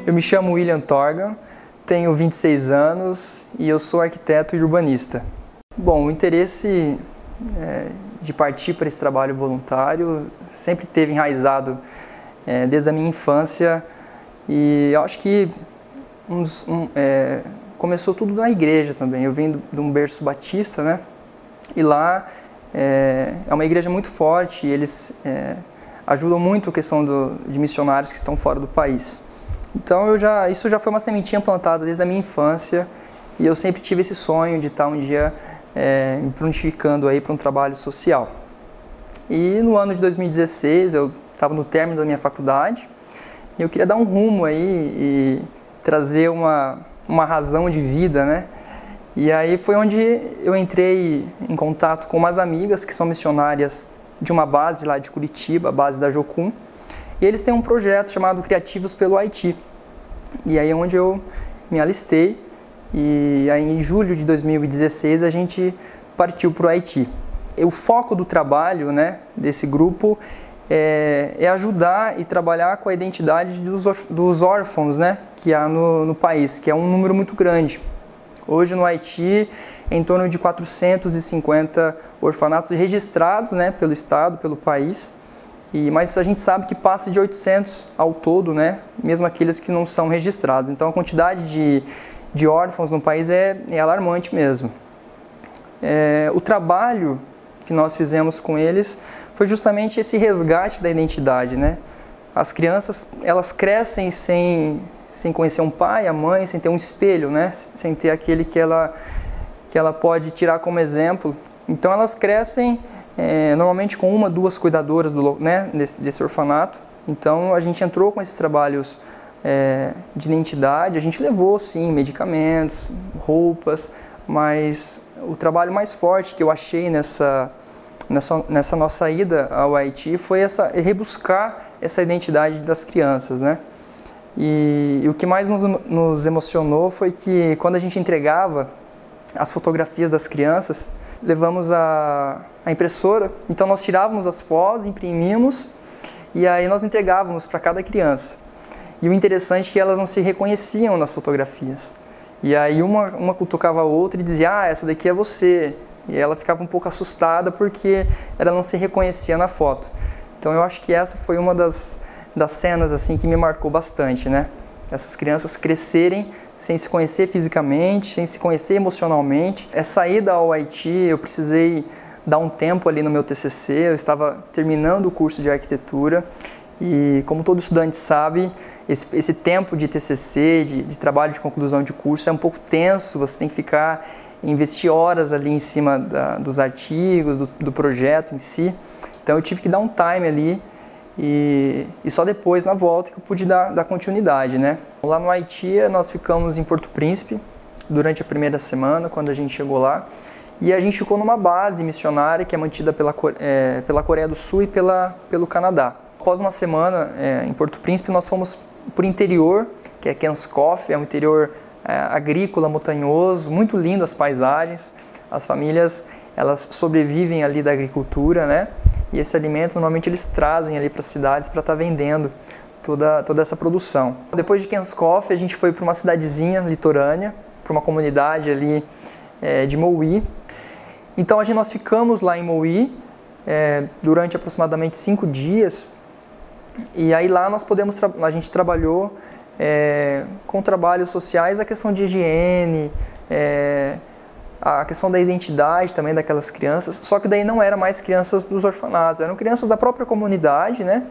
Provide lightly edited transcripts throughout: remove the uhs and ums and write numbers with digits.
Eu me chamo William Torgan, tenho 26 anos e eu sou arquiteto e urbanista. Bom, o interesse de partir para esse trabalho voluntário sempre teve enraizado desde a minha infância, e eu acho que começou tudo na igreja também. Eu venho de um berço batista, né? E lá é uma igreja muito forte e eles ajudam muito a questão de missionários que estão fora do país. Então isso já foi uma sementinha plantada desde a minha infância, e eu sempre tive esse sonho de estar um dia me prontificando aí para um trabalho social. E no ano de 2016 eu estava no término da minha faculdade e eu queria dar um rumo aí e trazer uma razão de vida, né? E aí foi onde eu entrei em contato com umas amigas que são missionárias de uma base lá de Curitiba, a base da Jocum. E eles têm um projeto chamado Criativos pelo Haiti. E aí é onde eu me alistei, e aí em julho de 2016 a gente partiu para o Haiti. O foco do trabalho, né, desse grupo é ajudar e trabalhar com a identidade dos órfãos, né, que há no país, que é um número muito grande. Hoje no Haiti, em torno de 450 orfanatos registrados, né, pelo Estado, pelo país. Mas a gente sabe que passa de 800 ao todo, né? Mesmo aqueles que não são registrados. Então a quantidade de órfãos no país é alarmante mesmo. O trabalho que nós fizemos com eles foi justamente esse resgate da identidade, né? As crianças, elas crescem sem conhecer um pai, a mãe, sem ter um espelho, né? Sem ter aquele que ela pode tirar como exemplo. Então elas crescem normalmente com uma, duas cuidadoras desse orfanato. Então a gente entrou com esses trabalhos de identidade. A gente levou sim medicamentos, roupas, mas o trabalho mais forte que eu achei nessa nossa ida ao Haiti foi rebuscar essa identidade das crianças, né? E o que mais nos emocionou foi que quando a gente entregava as fotografias das crianças, levamos a impressora, então nós tirávamos as fotos, imprimimos e aí nós entregávamos para cada criança. E o interessante é que elas não se reconheciam nas fotografias. E aí uma cutucava a outra e dizia: "Ah, essa daqui é você". E ela ficava um pouco assustada porque ela não se reconhecia na foto. Então eu acho que essa foi uma das cenas assim que me marcou bastante, né? Essas crianças crescerem sem se conhecer fisicamente, sem se conhecer emocionalmente. Essa ida ao Haiti, eu precisei dar um tempo ali no meu TCC, eu estava terminando o curso de arquitetura e, como todo estudante sabe, esse tempo de TCC, de trabalho de conclusão de curso, é um pouco tenso. Você tem que investir horas ali em cima dos artigos, do projeto em si. Então eu tive que dar um time ali. E só depois, na volta, que eu pude dar continuidade, né? Lá no Haiti, nós ficamos em Porto Príncipe durante a primeira semana, quando a gente chegou lá. E a gente ficou numa base missionária que é mantida pela Coreia do Sul e pelo Canadá. Após uma semana em Porto Príncipe, nós fomos para o interior, que é Kenskoff, é um interior agrícola, montanhoso, muito lindo as paisagens. As famílias, elas sobrevivem ali da agricultura, né? E esse alimento, normalmente, eles trazem ali para as cidades para estar vendendo toda essa produção. Depois de Kenskoff, a gente foi para uma cidadezinha litorânea, para uma comunidade ali de Mowi. Então, nós ficamos lá em Mowi durante aproximadamente 5 dias. E aí lá a gente trabalhou com trabalhos sociais, a questão de higiene, a questão da identidade também daquelas crianças, só que daí não eram mais crianças dos orfanatos, eram crianças da própria comunidade, né,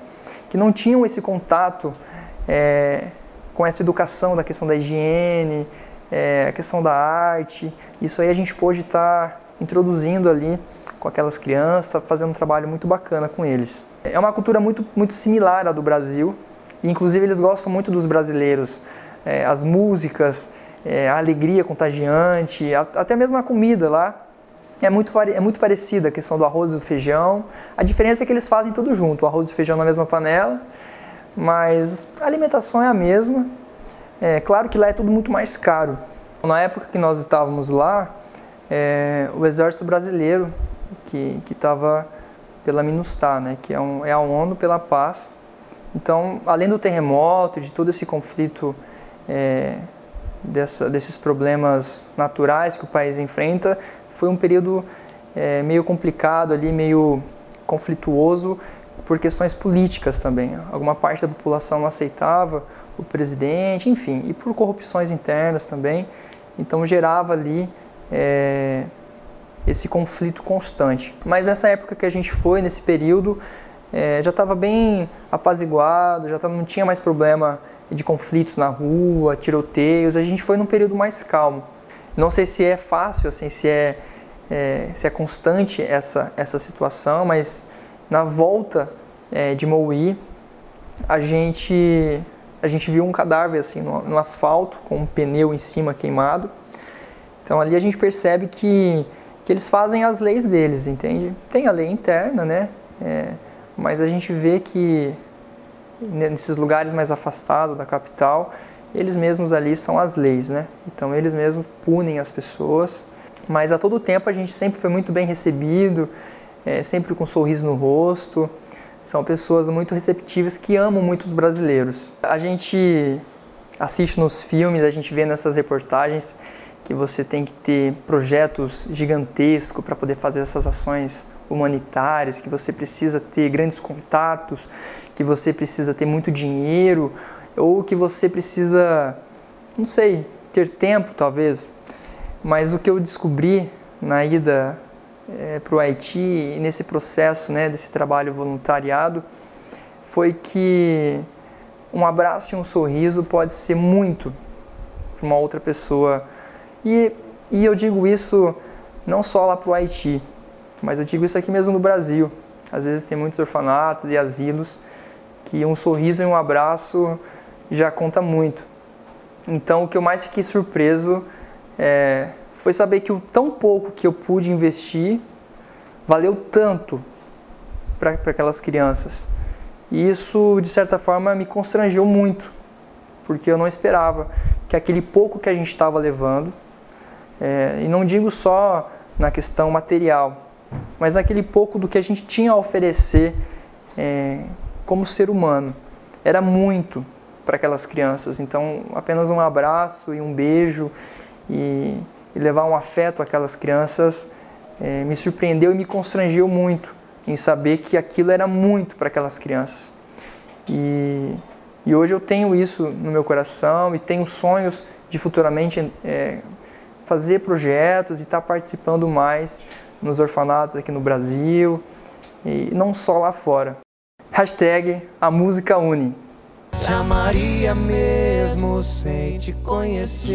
que não tinham esse contato com essa educação da questão da higiene, a questão da arte. Isso aí a gente pôde estar introduzindo ali com aquelas crianças, fazendo um trabalho muito bacana com eles. É uma cultura muito, muito similar à do Brasil, e inclusive eles gostam muito dos brasileiros, as músicas, a alegria contagiante, até mesmo a comida lá é muito parecida, a questão do arroz e do feijão. A diferença é que eles fazem tudo junto, o arroz e o feijão na mesma panela, mas a alimentação é a mesma. Claro que lá é tudo muito mais caro. Na época que nós estávamos lá, o exército brasileiro, que estava pela MINUSTAH, né, que é a ONU pela Paz, Então, além do terremoto, de todo esse conflito, desses problemas naturais que o país enfrenta, foi um período meio complicado ali, meio conflituoso por questões políticas também. Alguma parte da população não aceitava o presidente, enfim, e por corrupções internas também. Então gerava ali esse conflito constante. Mas nessa época que a gente foi, nesse período, já estava bem apaziguado, não tinha mais problema de conflitos na rua, tiroteios. A gente foi num período mais calmo. Não sei se é fácil, assim, se é constante essa situação, mas na volta de Moí, a gente viu um cadáver assim, no asfalto, com um pneu em cima queimado. Então ali a gente percebe que eles fazem as leis deles, entende? Tem a lei interna, né? Mas a gente vê que nesses lugares mais afastados da capital, eles mesmos ali são as leis, né? Então eles mesmos punem as pessoas. Mas a todo tempo a gente sempre foi muito bem recebido, sempre com um sorriso no rosto. São pessoas muito receptivas que amam muito os brasileiros. A gente assiste nos filmes, a gente vê nessas reportagens que você tem que ter projetos gigantescos para poder fazer essas ações humanitárias, que você precisa ter grandes contatos, que você precisa ter muito dinheiro, ou que você precisa, não sei, ter tempo talvez. Mas o que eu descobri na ida para o Haiti, e nesse processo, né, desse trabalho voluntariado, foi que um abraço e um sorriso pode ser muito para uma outra pessoa. E eu digo isso não só lá para o Haiti, mas eu digo isso aqui mesmo no Brasil. Às vezes tem muitos orfanatos e asilos que um sorriso e um abraço já conta muito. Então o que eu mais fiquei surpreso foi saber que o tão pouco que eu pude investir valeu tanto para aquelas crianças. E isso, de certa forma, me constrangeu muito, porque eu não esperava que aquele pouco que a gente estava levando, e não digo só na questão material, mas naquele pouco do que a gente tinha a oferecer como ser humano, era muito para aquelas crianças. Então, apenas um abraço e um beijo e levar um afeto àquelas crianças me surpreendeu e me constrangeu muito em saber que aquilo era muito para aquelas crianças. E hoje eu tenho isso no meu coração e tenho sonhos de futuramente fazer projetos e estar participando mais nos orfanatos aqui no Brasil e não só lá fora. Hashtag a música une. Te amaria mesmo sem te conhecer.